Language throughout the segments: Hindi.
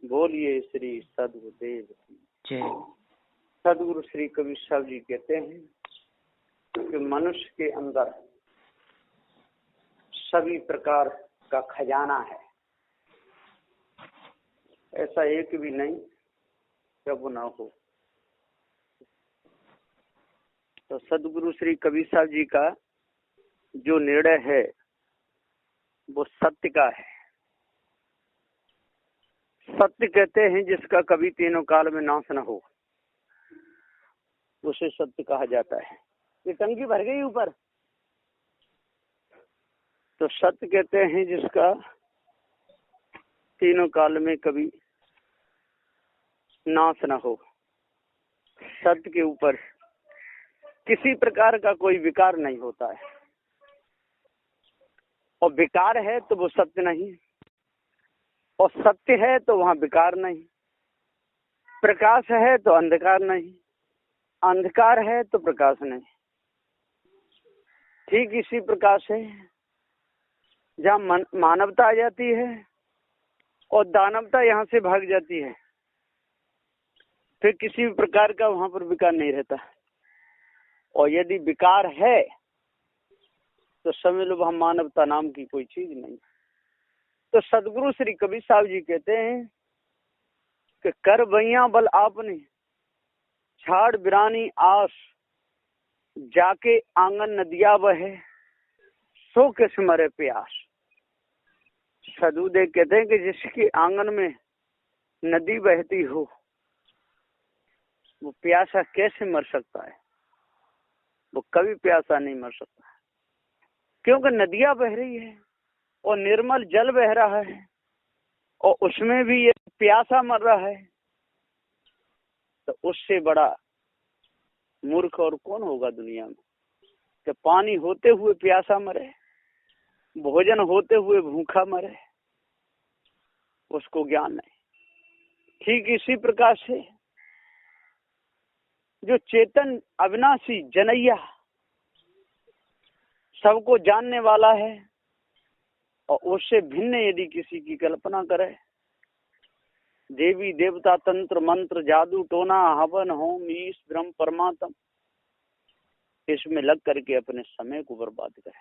बोलिए श्री सदगुरुदेव की जय। सदगुरु श्री कबीर साहब जी कहते हैं कि मनुष्य के अंदर सभी प्रकार का खजाना है, ऐसा एक भी नहीं जब न हो। तो सदगुरु श्री कबीर साहब जी का जो निर्णय है वो सत्य का है। सत्य कहते हैं जिसका कभी तीनों काल में नाश न हो, उसे सत्य कहा जाता है। ये टंकी भर गई ऊपर, तो सत्य कहते हैं जिसका तीनों काल में कभी नाश न हो। सत्य के ऊपर किसी प्रकार का कोई विकार नहीं होता है, और विकार है तो वो सत्य नहीं, और सत्य है तो वहां विकार नहीं। प्रकाश है तो अंधकार नहीं, अंधकार है तो प्रकाश नहीं। ठीक इसी प्रकार से जहाँ मानवता आ जाती है और दानवता यहाँ से भाग जाती है, फिर किसी भी प्रकार का वहां पर विकार नहीं रहता। और यदि विकार है तो समझ लो वहां मानवता नाम की कोई चीज नहीं। तो सदगुरु श्री कबीर साहब जी कहते हैं कि कर भैया बल आपने छाड़ बिरानी आस, जाके आंगन नदिया बहे सो किस मरे प्यास। सदगुरुदेव कहते हैं कि जिसके आंगन में नदी बहती हो वो प्यासा कैसे मर सकता है? वो कभी प्यासा नहीं मर सकता, क्योंकि नदियां बह रही है और निर्मल जल बह रहा है, और उसमें भी ये प्यासा मर रहा है। तो उससे बड़ा मूर्ख और कौन होगा दुनिया में कि पानी होते हुए प्यासा मरे, भोजन होते हुए भूखा मरे, उसको ज्ञान नहीं। ठीक इसी प्रकार से जो चेतन अविनाशी जनैया सबको जानने वाला है, और उससे भिन्न यदि किसी की कल्पना करे, देवी देवता तंत्र मंत्र जादू टोना हवन होम ईश ब्रह्म परमात्म, इसमें लग करके अपने समय को बर्बाद करे,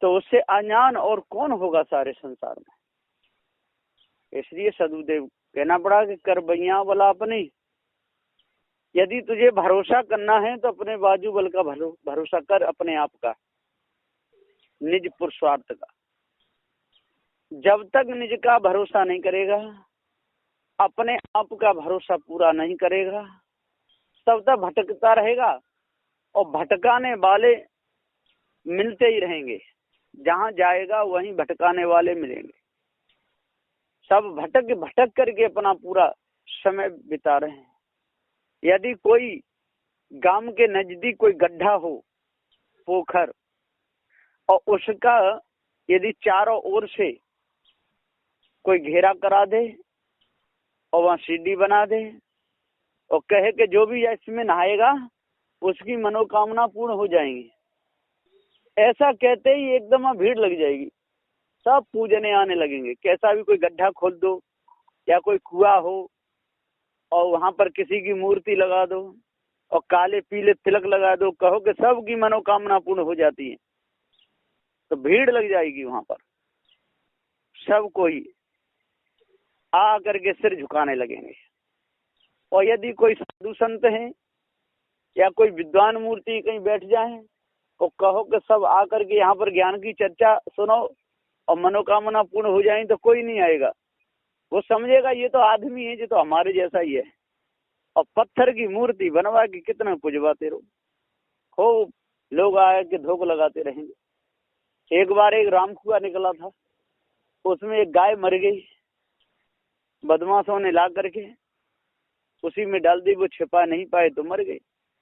तो उससे अज्ञान और कौन होगा सारे संसार में। इसलिए सदगुरुदेव कहना पड़ा कि कर बैया वाला अपनी, यदि तुझे भरोसा करना है तो अपने बाजू बल का भरोसा कर, अपने आप का, निज पुरुषार्थ का। जब तक निज का भरोसा नहीं करेगा, अपने आप का भरोसा पूरा नहीं करेगा, तब तक भटकता रहेगा, और भटकाने वाले मिलते ही रहेंगे। जहां जाएगा वहीं भटकाने वाले मिलेंगे। सब भटक भटक करके अपना पूरा समय बिता रहे हैं। यदि कोई गांव के नजदीक कोई गड्ढा हो, पोखर, और उसका यदि चारों ओर से कोई घेरा करा दे और वहां सीढ़ी बना दे और कहे कि जो भी इसमें नहाएगा उसकी मनोकामना पूर्ण हो जाएंगी, ऐसा कहते ही एकदम भीड़ लग जाएगी, सब पूजने आने लगेंगे। कैसा भी कोई गड्ढा खोल दो या कोई कुआं हो और वहां पर किसी की मूर्ति लगा दो और काले पीले तिलक लगा दो, कहो कि सबकी मनोकामना पूर्ण हो जाती है, तो भीड़ लग जाएगी वहां पर। सब कोई आ करके सिर झुकाने लगेंगे। और यदि कोई साधु संत है या कोई विद्वान मूर्ति कहीं बैठ जाए तो कहो कि सब आकर के यहाँ पर ज्ञान की चर्चा सुनो और मनोकामना पूर्ण हो जाए, तो कोई नहीं आएगा। वो समझेगा ये तो आदमी है, ये तो हमारे जैसा ही है, और पत्थर की मूर्ति बनवा के कितना पुजवाते रहो, खूब लोग आए के धोख लगाते रहेंगे। एक बार एक राम कुआं निकला था, उसमें एक गाय मर गई, बदमाशों ने ला करके उसी में डाल दी, वो छिपा नहीं पाए तो मर गई।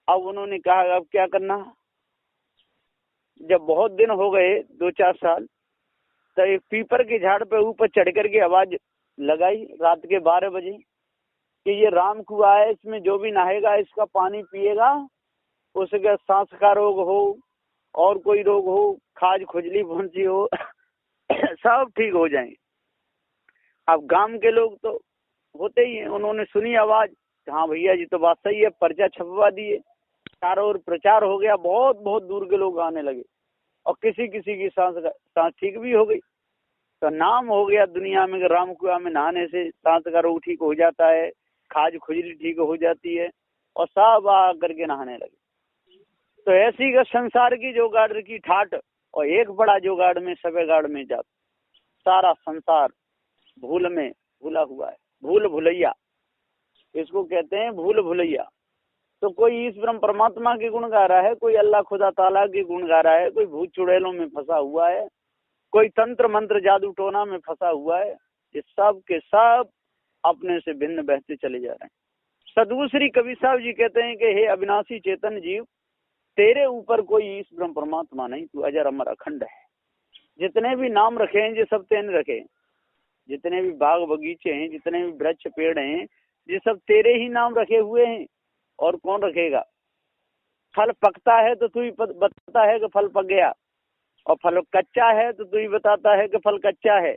अब उन्होंने कहा अब क्या करना। जब बहुत दिन हो गए 2-4 साल, तो एक पीपर के झाड़ पे ऊपर चढ़ करके आवाज लगाई रात के 12 बजे कि ये राम कुआं है, इसमें जो भी नहाएगा इसका पानी पिएगा उसके सांस का रोग हो और कोई रोग हो, खाज खुजली फुंसी हो सब ठीक हो जाएंगे। अब गांव के लोग तो होते ही हैं, उन्होंने सुनी आवाज, हाँ भैया जी तो बात सही है, पर्चा छपवा दिए, चारों ओर प्रचार हो गया, बहुत बहुत दूर के लोग आने लगे, और किसी किसी की सांस ठीक भी हो गई। तो नाम हो गया दुनिया में कि राम कुआं में नहाने से सांस का रोग ठीक हो जाता है, खाज खुजली ठीक हो जाती है, और सब आ करके नहाने लगे। तो ऐसी का संसार की जो गाड़ की ठाट, और एक बड़ा जो गाड़ में सबे गाड़ में जात, सारा संसार भूल में भूला हुआ है, भूल भुलैया इसको कहते हैं, भूल भुलैया। तो कोई इस ब्रह्म परमात्मा के गुण गा रहा है, कोई अल्लाह खुदा ताला के गुण गा रहा है, कोई भूत चुड़ैलों में फंसा हुआ है, कोई तंत्र मंत्र जादू टोना में फंसा हुआ है। ये सब के सब अपने से भिन्न बहते चले जा रहे हैं। सदगुरु श्री कबीर साहब जी कहते हैं कि हे अविनाशी चेतन जीव, तेरे ऊपर कोई इस ब्रह्म परमात्मा नहीं, तू अजर अमर अखंड है। जितने भी नाम रखे हैं ये सब तेने रखे, जितने भी बाग बगीचे हैं, जितने भी वृक्ष पेड़ हैं, ये सब तेरे ही नाम रखे हुए हैं, और कौन रखेगा। फल पकता है तो तू ही बताता है कि फल पक गया, और फल कच्चा है तो तू ही बताता है कि फल कच्चा है।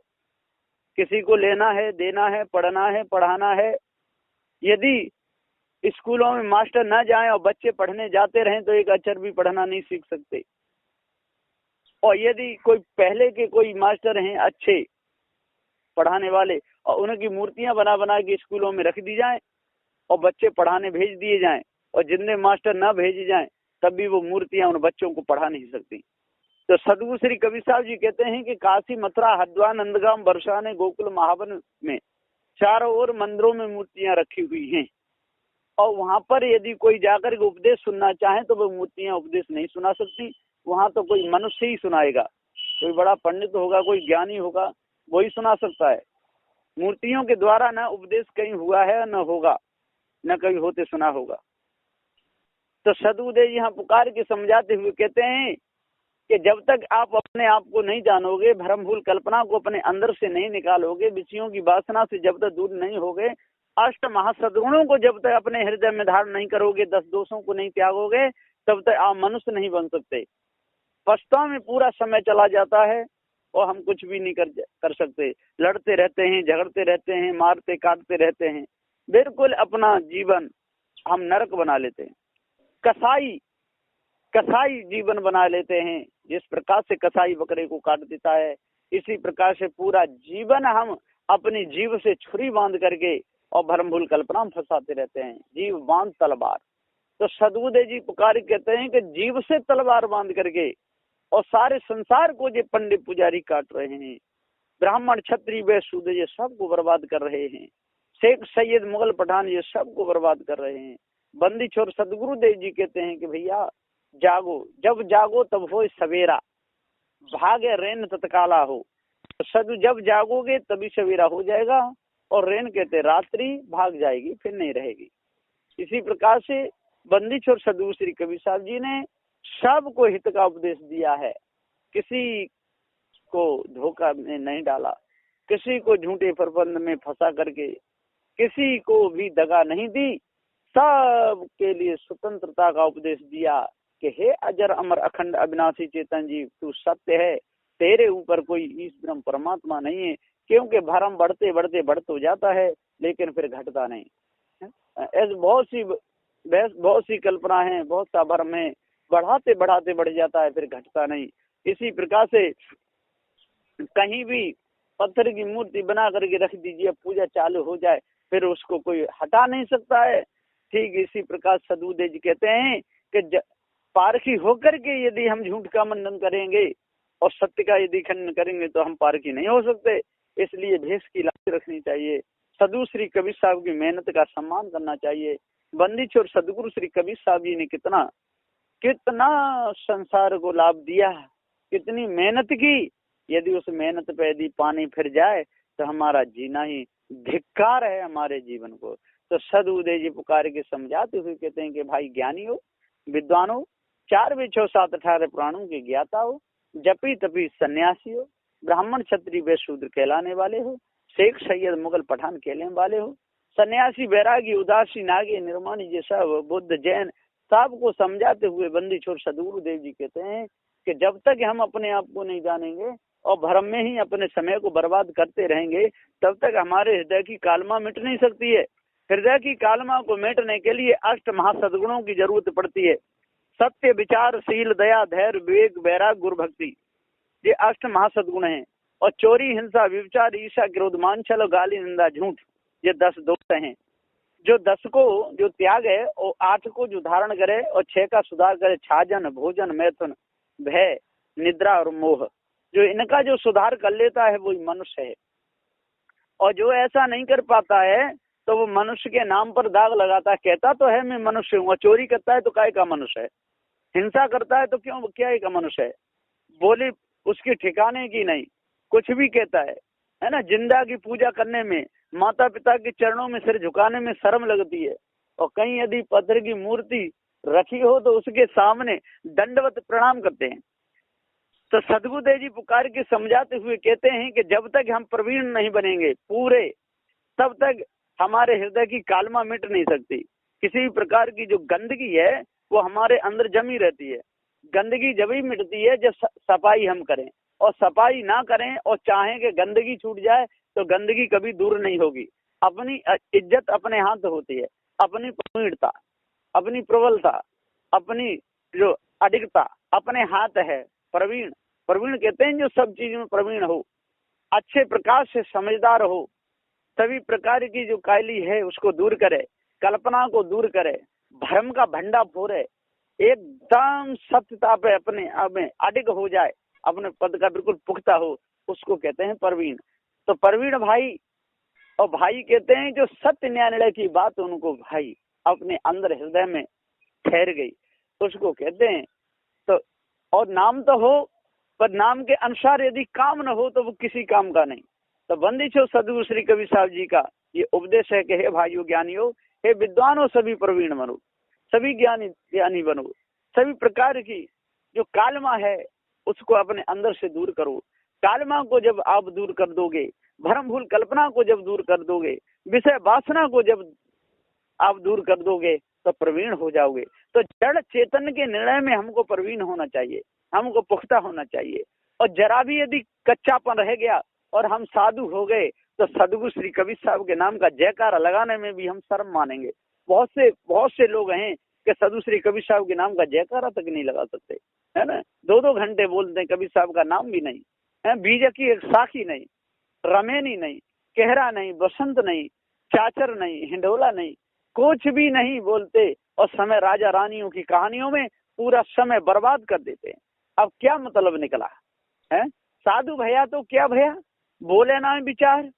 किसी को लेना है, देना है, पढ़ना है, पढ़ाना है। यदि स्कूलों में मास्टर न जाएं और बच्चे पढ़ने जाते रहें तो एक अक्षर भी पढ़ना नहीं सीख सकते। और यदि कोई पहले के कोई मास्टर हैं अच्छे पढ़ाने वाले, और उनकी मूर्तियां बना बना के स्कूलों में रख दी जाएं और बच्चे पढ़ाने भेज दिए जाएं, और जितने मास्टर न भेजे जाएं तब भी वो मूर्तियां उन बच्चों को पढ़ा नहीं सकती। तो सदगुरु श्री कबीर साहब जी कहते हैं कि काशी, मथुरा, हरिद्वार, नंदगांव, बरसाने, गोकुल, महावन में चारों ओर मंदिरों में मूर्तियां रखी हुई हैं, और वहां पर यदि कोई जाकर के उपदेश सुनना चाहे तो वो मूर्तियां उपदेश नहीं सुना सकती। वहां तो कोई मनुष्य ही सुनाएगा, कोई बड़ा पंडित होगा, कोई ज्ञानी होगा, वही सुना सकता है। मूर्तियों के द्वारा न उपदेश कहीं हुआ है न होगा, न कभी होते सुना होगा। तो सदगुरुदेव जी यहाँ पुकार के समझाते हुए कहते हैं कि जब तक आप अपने आप को नहीं जानोगे, भ्रम भूल कल्पना को अपने अंदर से नहीं निकालोगे, विषयों की वासना से जब तक दूर नहीं होगे, अष्ट महासद्गुणों को जब तक अपने हृदय में धारण नहीं करोगे, 10 दोषों को नहीं त्यागोगे, तब तक आप मनुष्य नहीं बन सकते। पछताव में पूरा समय चला जाता है और हम कुछ भी नहीं कर सकते। लड़ते रहते हैं, झगड़ते रहते हैं, मारते काटते रहते हैं, बिल्कुल अपना जीवन हम नरक बना लेते हैं, कसाई जीवन बना लेते हैं। जिस प्रकार से कसाई बकरे को काट देता है, इसी प्रकार से पूरा जीवन हम अपनी जीव से छुरी बांध करके और भ्रम भूल कल्पना में फंसाते रहते हैं। जीव बांध तलवार। तो सदगुरुदेव जी पुकारी कहते हैं कि जीव से तलवार बांध करके और सारे संसार को ये पंडित पुजारी काट रहे हैं, ब्राह्मण क्षत्रिय वैश्य शूद्र ये सबको बर्बाद कर रहे हैं, शेख सैयद मुगल पठान ये सबको बर्बाद कर रहे हैं। बंदी छोर सदगुरुदेव जी कहते हैं कि भैया जागो, जब जागो तब हो सवेरा, भागे रेन तत्काला हो। तो सद जब जागोगे तभी सवेरा हो जाएगा, और रेन कहते रात्रि भाग जाएगी, फिर नहीं रहेगी। इसी प्रकार से बंदी छोर सदगुरु श्री कबीर साहब जी ने सबको हित का उपदेश दिया है, किसी को धोखा में नहीं डाला, किसी को झूठे प्रबंध में फंसा करके किसी को भी दगा नहीं दी, सब के लिए स्वतंत्रता का उपदेश दिया कि हे अजर अमर अखंड अविनाशी चेतन जीव, तू सत्य है, तेरे ऊपर कोई ईश ब्रह्म परमात्मा नहीं है। क्योंकि भरम बढ़ते बढ़ते बढ़ तो जाता है लेकिन फिर घटता नहीं। ऐसे बहुत सी कल्पना है, बहुत सा भरम है, बढ़ाते बढ़ाते बढ़ जाता है, फिर घटता नहीं। इसी प्रकार से कहीं भी पत्थर की मूर्ति बना करके रख दीजिए, पूजा चालू हो जाए, फिर उसको कोई हटा नहीं सकता है। ठीक इसी प्रकार सदगुरुदेव जी कहते हैं कि पारखी होकर के यदि हम झूठ का मंडन करेंगे और सत्य का यदि खंडन करेंगे तो हम पारखी नहीं हो सकते। इसलिए भेष की लाज रखनी चाहिए, सदगुरु श्री कबीर साहब की मेहनत का सम्मान करना चाहिए। बंदी छोर सदगुरु श्री कबीर साहब जी ने कितना संसार को लाभ दिया, कितनी मेहनत की। यदि उस मेहनत पे यदि पानी फिर जाए तो हमारा जीना ही धिक्कार है हमारे जीवन को। तो सदगुरुदेव जी पुकार के समझाते हुए कहते हैं कि भाई ज्ञानी हो, विद्वान हो, 4 वेद 6 7 18 पुराणों के ज्ञाता हो, जपी तपी सन्यासी हो, ब्राह्मण क्षत्रिय वैश्य शूद्र कहलाने वाले हो, शेख सैयद मुगल पठान कहलाने वाले हो, सन्यासी बैरागी उदासी नागे निर्माणी जैसा बुद्ध जैन सबको समझाते हुए बंदी छोर सदगुरुदेव जी कहते हैं कि जब तक हम अपने आप को नहीं जानेंगे और भ्रम में ही अपने समय को बर्बाद करते रहेंगे, तब तक हमारे हृदय की कालमा मिट नहीं सकती है। हृदय की कालमा को मिटने के लिए अष्ट महासद्गुणों की जरूरत पड़ती है। सत्य, विचार, शील, दया, धैर्य, विवेक, वैराग, गुरु भक्ति, ये अष्ट महासद्गुण हैं। और चोरी, हिंसा, व्यभिचार, ईर्ष्या, क्रोध, मान, छल, गाली, निंदा, झूठ, ये 10 दोष हैं। जो 10 को जो त्याग है और 8 को जो धारण करे और 6 का सुधार करे, छाजन, भोजन, मैथुन, भय, निद्रा और मोह, जो इनका जो सुधार कर लेता है वही मनुष्य है। और जो ऐसा नहीं कर पाता है तो वो मनुष्य के नाम पर दाग लगाता है। कहता तो है मैं मनुष्य हूँ, चोरी करता है तो काय का मनुष्य है, हिंसा करता है तो क्यों क्या का मनुष्य है, बोली उसकी ठिकाने की नहीं, कुछ भी कहता है ना। जिंदा की पूजा करने में, माता पिता के चरणों में सिर झुकाने में शर्म लगती है, और कहीं यदि पत्थर की मूर्ति रखी हो तो उसके सामने दंडवत प्रणाम करते हैं। तो सदगुरुदेव जी पुकार के समझाते हुए कहते हैं कि जब तक हम प्रवीण नहीं बनेंगे पूरे, तब तक हमारे हृदय की कालमा मिट नहीं सकती। किसी भी प्रकार की जो गंदगी है वो हमारे अंदर जमी रहती है। गंदगी जब ही मिटती है जब सफाई हम करें, और सफाई ना करें और चाहें कि गंदगी छूट जाए तो गंदगी कभी दूर नहीं होगी। अपनी इज्जत अपने हाथ होती है, अपनी प्रवीणता, अपनी प्रबलता, अपनी जो अडिगता अपने हाथ है। प्रवीण, प्रवीण कहते हैं जो सब चीज में प्रवीण हो, अच्छे प्रकार से समझदार हो, सभी प्रकार की जो कायली है उसको दूर करे, कल्पना को दूर करे, भ्रम का भंडा फोड़े, एकदम सत्यता पे अपने आप में अडिग हो जाए, अपने पद का बिल्कुल पुख्ता हो, उसको कहते हैं प्रवीण। तो प्रवीण भाई, और भाई कहते हैं जो सत्य न्याय की बात उनको भाई अपने अंदर हृदय में ठहर गई, उसको कहते हैं। तो और नाम तो हो, पर नाम के अनुसार यदि काम न हो तो वो किसी काम का नहीं। तो बंदिश हो सदगुरु श्री कबीर साहब जी का ये उपदेश है कि हे भाइयों ज्ञानियों, हे विद्वानों, सभी प्रवीण बनो, सभी ज्ञानी बनो, सभी प्रकार की जो कालमा है उसको अपने अंदर से दूर करो। कालमा को जब आप दूर कर दोगे, भ्रम भूल कल्पना को जब दूर कर दोगे, विषय वासना को जब आप दूर कर दोगे तो प्रवीण हो जाओगे। तो जड़ चेतन के निर्णय में हमको प्रवीण होना चाहिए, हमको पुख्ता होना चाहिए। और जरा भी यदि कच्चापन रह गया और हम साधु हो गए तो सदगुरु श्री कबीर साहब के नाम का जयकारा लगाने में भी हम शर्म मानेंगे। बहुत से लोग हैं कि सदगुरु श्री कबीर साहब के नाम का जयकारा तक नहीं लगा सकते, है ना। 2-2 घंटे बोलते हैं, कबीर साहब का नाम भी नहीं है, बीज की एक साखी नहीं, रमेनी नहीं, कहरा नहीं, बसंत नहीं, चाचर नहीं, हिंडोला नहीं, कुछ भी नहीं बोलते, और समय राजा रानियों की कहानियों में पूरा समय बर्बाद कर देते हैं। अब क्या मतलब निकला है? साधु भैया तो क्या भैया, बोले ना विचार,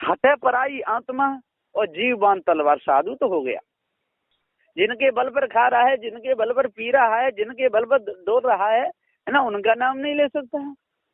हटे पराई आत्मा और जीव बांध तलवार, साधु तो हो गया। जिनके बल पर खा रहा है, जिनके बल पर पी रहा है, जिनके बल पर दौड़ रहा है ना, उनका नाम नहीं ले सकता।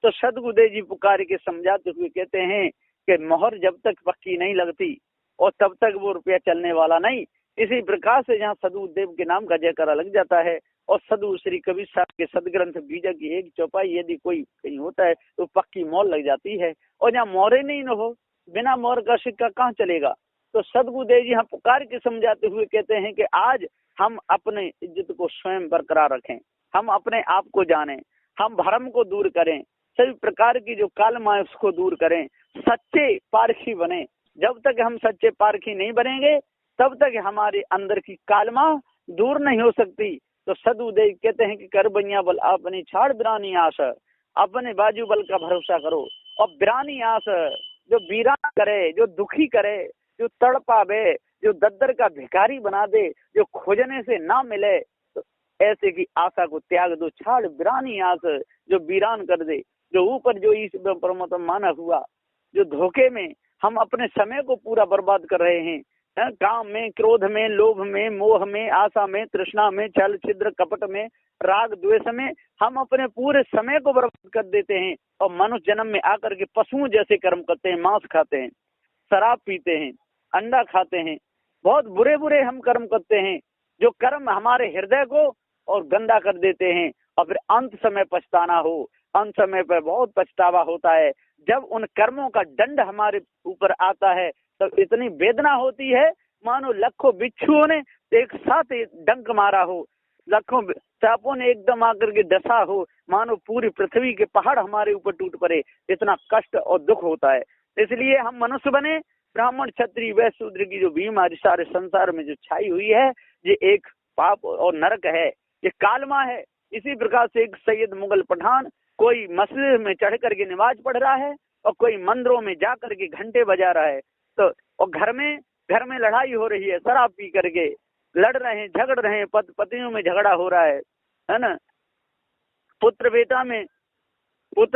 तो सदगुरुदेव जी पुकार के समझाते हुए कहते हैं कि मोहर जब तक पक्की नहीं लगती और तब तक वो रुपया चलने वाला नहीं। इसी प्रकार से जहाँ सदगुरुदेव के नाम का जयकारा लग जाता है और सदगुरु श्री कबीर साहब के सदग्रंथ बीजा की एक चौपाई यदि कोई कहीं होता है तो पक्की मोहर लग जाती है। और जहाँ मोहरे नहीं न हो, बिना मोहर का सिक्का कहाँ चलेगा। तो सदगुरुदेव जी यहाँ पुकार के समझाते हुए कहते हैं कि आज हम अपने इज्जत को स्वयं बरकरार रखें, हम अपने आप को जानें, हम भ्रम को दूर करें, सभी प्रकार की जो कालमा है उसको दूर करें, सच्चे पारखी बने। जब तक हम सच्चे पारखी नहीं बनेंगे तब तक हमारे अंदर की कालमा दूर नहीं हो सकती। तो सदगुरुदेव कहते हैं कि कर बनिया बल अपनी छाड़ बिरानी आस, अपने बाजू बल का भरोसा करो। और बिरानी आस जो वीरान करे, जो दुखी करे, जो तड़पावे, जो दद्दर का भिखारी बना दे, जो खोजने से ना मिले, तो ऐसे की आशा को त्याग दो। छाड़ बिरानी आस, जो वीरान कर दे, जो ऊपर जो इस परमात्मा माना हुआ, जो धोखे में हम अपने समय को पूरा बर्बाद कर रहे हैं, काम में, क्रोध में, लोभ में, मोह में, आशा में, तृष्णा में, छल छिद्र कपट में, राग द्वेष में हम अपने पूरे समय को बर्बाद कर देते हैं। और मनुष्य जन्म में आकर के पशुओं जैसे कर्म करते हैं, मांस खाते हैं, शराब पीते हैं, अंडा खाते हैं, बहुत बुरे बुरे हम कर्म करते हैं, जो कर्म हमारे हृदय को और गंदा कर देते हैं। और फिर अंत समय पछताना हो, अंत समय पर बहुत पछतावा होता है। जब उन कर्मों का दंड हमारे ऊपर आता है तो इतनी वेदना होती है मानो लाखों बिच्छुओं ने एक साथ डंक मारा हो, लाखों सांपों ने एकदम आकर के डसा हो, मानो पूरी पृथ्वी के पहाड़ हमारे ऊपर टूट पड़े, इतना कष्ट और दुख होता है। इसलिए हम मनुष्य बने। ब्राह्मण क्षत्रिय वैश्य शूद्र की जो बीमारी सारे संसार में जो छाई हुई है, ये एक पाप और नरक है, ये कालमा है। इसी प्रकार से एक सैयद मुगल पठान कोई मस्जिद में चढ़ करके नमाज पढ़ रहा है और कोई मंदिरों में जा करके घंटे बजा रहा है, तो और घर में लड़ाई हो रही है, शराब पी करके लड़ रहे हैं, झगड़ रहे हैं, पत्नियों में झगड़ा हो रहा है ना, पुत्र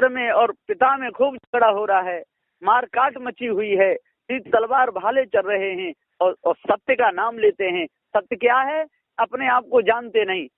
में और पिता में खूब झगड़ा हो रहा है, मार काट मची हुई है, तलवार भाले चल रहे हैं और सत्य का नाम लेते हैं। सत्य क्या है? अपने आप को जानते नहीं।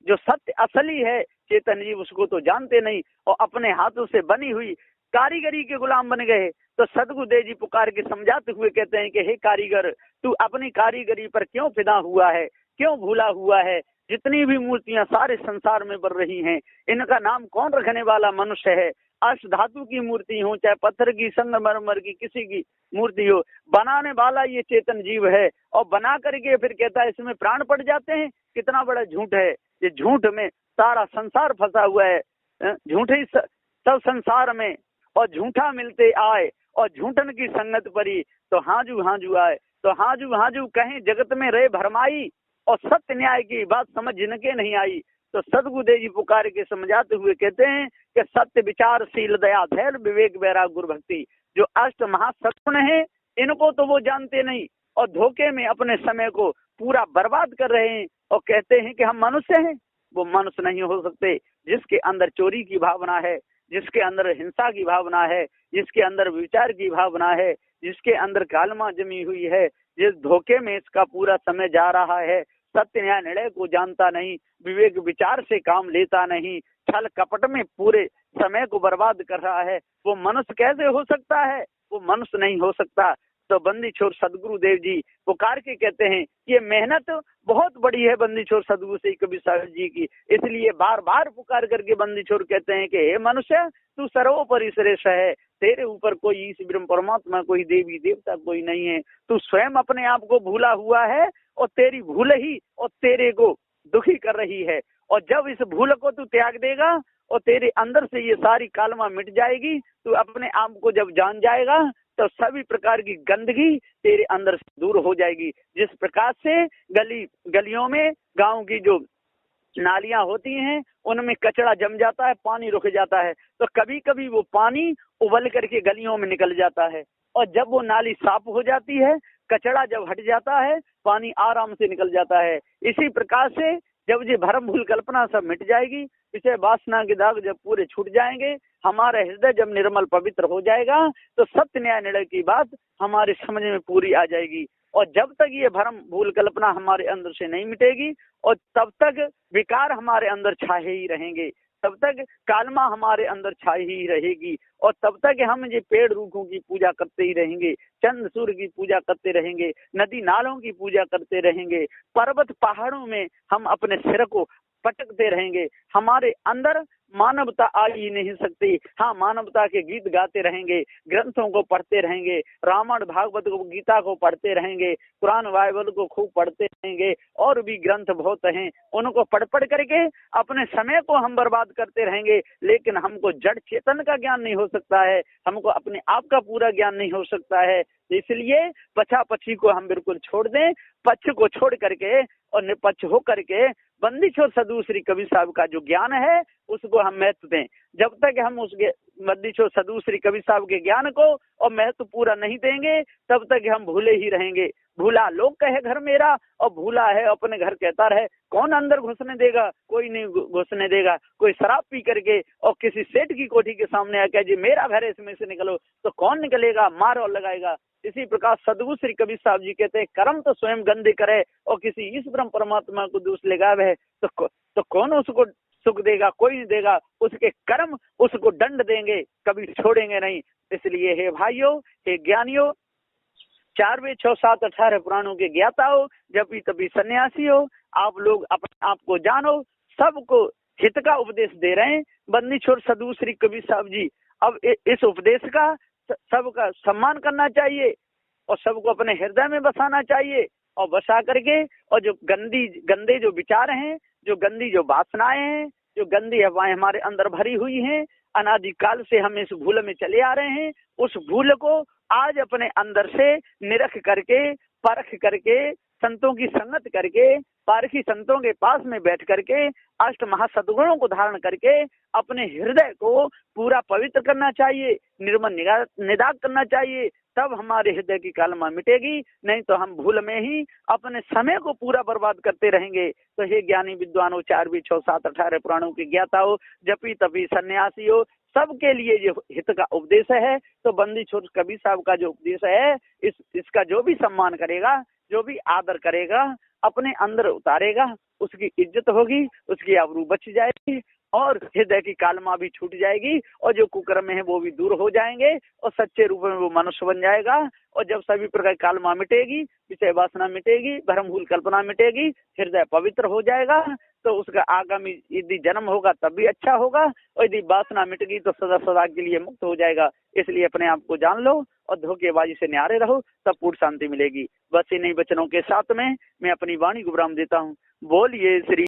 जो सत्य असली है चेतन जीव, उसको तो जानते नहीं और अपने हाथों से बनी हुई कारीगरी के गुलाम बन गए। तो सदगुरुदेव जी पुकार के समझाते हुए कहते हैं कि हे कारीगर, तू अपनी कारीगरी पर क्यों फिदा हुआ है, क्यों भूला हुआ है? जितनी भी मूर्तियां सारे संसार में बन रही हैं, इनका नाम कौन रखने वाला? मनुष्य है। अष्ट धातु की मूर्ति हो, चाहे पत्थर की, संगमरमर की, किसी की मूर्ति हो, बनाने वाला ये चेतन जीव है। और बना करके फिर कहता है इसमें प्राण पड़ जाते हैं। कितना बड़ा झूठ है ये! झूठ में सारा संसार फंसा हुआ है, झूठ ही सब संसार में। और झूठा मिलते आए और झूठन की संगत परी, तो हाजू आए, तो हाजू कहें जगत में रहे भरमाई, और सत्य न्याय की बात समझ जिनके नहीं आई। तो सदगुरुदेव जी पुकार के समझाते हुए कहते हैं कि सत्य विचारशील दया धैर्य विवेक वैराग गुरु भक्ति, जो अष्ट महासत्गुण है, इनको तो वो जानते नहीं और धोखे में अपने समय को पूरा बर्बाद कर रहे हैं और कहते हैं कि हम मनुष्य हैं। वो मनुष्य नहीं हो सकते जिसके अंदर चोरी की भावना है, जिसके अंदर हिंसा की भावना है, जिसके अंदर विचार की भावना है, जिसके अंदर कालमा जमी हुई है, जिस धोखे में इसका पूरा समय जा रहा है, सत्य न्याय निर्णय को जानता नहीं, विवेक विचार से काम लेता नहीं, छल कपट में पूरे समय को बर्बाद कर रहा है, वो मनुष्य कैसे हो सकता है? वो मनुष्य नहीं हो सकता। तो बंदी छोर सदगुरुदेव जी पुकार के कहते हैं ये मेहनत बहुत बड़ी है बंदी छोर सदगुरु से कबीर साहब जी की, इसलिए बार बार पुकार करके बंदी छोर कहते हैं कि हे मनुष्य, तू सर्वोपरि श्रेष्ठ है, तेरे ऊपर कोई ईश ब्रह्म परमात्मा, कोई देवी देवता कोई नहीं है। तू स्वयं अपने आप को भूला हुआ है और तेरी भूल ही और तेरे को दुखी कर रही है। और जब इस भूल को तू त्याग देगा और तेरे अंदर से ये सारी कालमा मिट जाएगी, तू अपने आप को जब जान जाएगा तो सभी प्रकार की गंदगी तेरे अंदर से दूर हो जाएगी। जिस प्रकार से गलियों में गांव की जो नालियां होती हैं उनमें कचरा जम जाता है, पानी रुक जाता है, तो कभी कभी वो पानी उबल करके गलियों में निकल जाता है और जब वो नाली साफ हो जाती है, कचरा जब हट जाता है, पानी आराम से निकल जाता है। इसी प्रकार से जब ये भरम भूल कल्पना सब मिट जाएगी, विषय वासना के दाग जब पूरे छूट जाएंगे, हमारा हृदय जब निर्मल पवित्र हो जाएगा, तो सत्य न्याय निर्णय की बात हमारे समझ में पूरी आ जाएगी। और जब तक ये भरम भूल कल्पना हमारे अंदर से नहीं मिटेगी और तब तक विकार हमारे अंदर छाए ही रहेंगे, तब तक कालमा हमारे अंदर छाई ही रहेगी और तब तक हम ये पेड़ रूखों की पूजा करते ही रहेंगे, चंद्र सूर्य की पूजा करते रहेंगे, नदी नालों की पूजा करते रहेंगे, पर्वत पहाड़ों में हम अपने सिर को पटकते रहेंगे। हमारे अंदर मानवता आ ही नहीं सकती। हाँ, मानवता के गीत गाते रहेंगे, ग्रंथों को पढ़ते रहेंगे, रामायण भागवत को, गीता को पढ़ते रहेंगे, कुरान बाइबल को खूब पढ़ते रहेंगे, और भी ग्रंथ बहुत हैं, उनको पढ़ करके अपने समय को हम बर्बाद करते रहेंगे। लेकिन हमको जड़ चेतन का ज्ञान नहीं हो सकता है, हमको अपने आप का पूरा ज्ञान नहीं हो सकता है। इसलिए पछा पछी को हम बिल्कुल छोड़ दें, पक्ष को छोड़ करके और निपक्ष हो करके बंदी छोर सदगुरु श्री कबीर साहब का जो ज्ञान है उसको हम महत्व दें। जब तक हम उस बंदी छोर सदगुरु श्री कबीर साहब के ज्ञान को और महत्व पूरा नहीं देंगे, तब तक हम भूले ही रहेंगे। भूला लोग कहे घर मेरा और भूला है अपने घर कहता रहे, कौन अंदर घुसने देगा? कोई नहीं घुसने देगा। कोई शराब पी करके और किसी सेठ की कोठी के सामने आकर जी मेरा घर है, इसमें से निकलो, तो कौन निकलेगा? मार और लगाएगा। इसी प्रकार सदगुरु श्री कबीर साहब जी कहते हैं कर्म तो स्वयं गंदे करे और किसी ईश ब्रह्म परमात्मा को दोष लगावे तो कौन उसको सुख देगा? कोई नहीं देगा। उसके कर्म उसको दंड देंगे, कभी छोड़ेंगे नहीं। इसलिए हे भाइयों, हे ज्ञानियों, 4 वेद 6 7 18 पुराणों के ज्ञाता हो, जब भी तभी सन्यासी हो, आप लोग अपने आप को जानो, सबको हित का उपदेश दे रहे हैं बंदी छोर सदगुरु श्री कबीर साहब जी। अब इस उपदेश का सबका सम्मान करना चाहिए और सबको अपने हृदय में बसाना चाहिए और बसा करके, और जो गंदे जो विचार हैं, जो गंदी जो वासनाएं हैं, जो गंदी हवाएं हमारे अंदर भरी हुई हैं, अनादिकाल से हम इस भूल में चले आ रहे हैं, उस भूल को आज अपने अंदर से निरख करके, परख करके, संतों की संगत करके, पारखी संतों के पास में बैठ करके, अष्ट महासद्गुणों को धारण करके अपने हृदय को पूरा पवित्र करना चाहिए, निर्मल निदाग करना चाहिए। तब हमारे हृदय की कालमा मिटेगी, नहीं तो हम भूल में ही अपने समय को पूरा बर्बाद करते रहेंगे। तो हे ज्ञानी विद्वानों, 4 भी 6 7 18 पुराणों की ज्ञाता हो, जपी तपी सन्यासी हो, सबके लिए ये हित का उपदेश है। तो बंदी छोड़ कबीर साहब का जो उपदेश है, इसका जो भी सम्मान करेगा, जो भी आदर करेगा, अपने अंदर उतारेगा, उसकी इज्जत होगी, उसकी आबरू बच जाएगी और हृदय की कालमा भी छूट जाएगी, और जो कुकर्म है वो भी दूर हो जाएंगे, और सच्चे रूप में वो मनुष्य बन जाएगा। और जब सभी प्रकार की कालमा मिटेगी, विषय वासना मिटेगी, भ्रम भूल कल्पना मिटेगी, हृदय पवित्र हो जाएगा, तो उसका आगामी यदि जन्म होगा तब भी अच्छा होगा, और यदि वासना मिट गई तो सदा सदा के लिए मुक्त हो जाएगा। इसलिए अपने आप को जान लो और धोखेबाजी से न्यारे रहो, तब पूर्ण शांति मिलेगी। बस इन्हीं वचनों के साथ में मैं अपनी वाणी को विराम देता हूँ। बोलिए श्री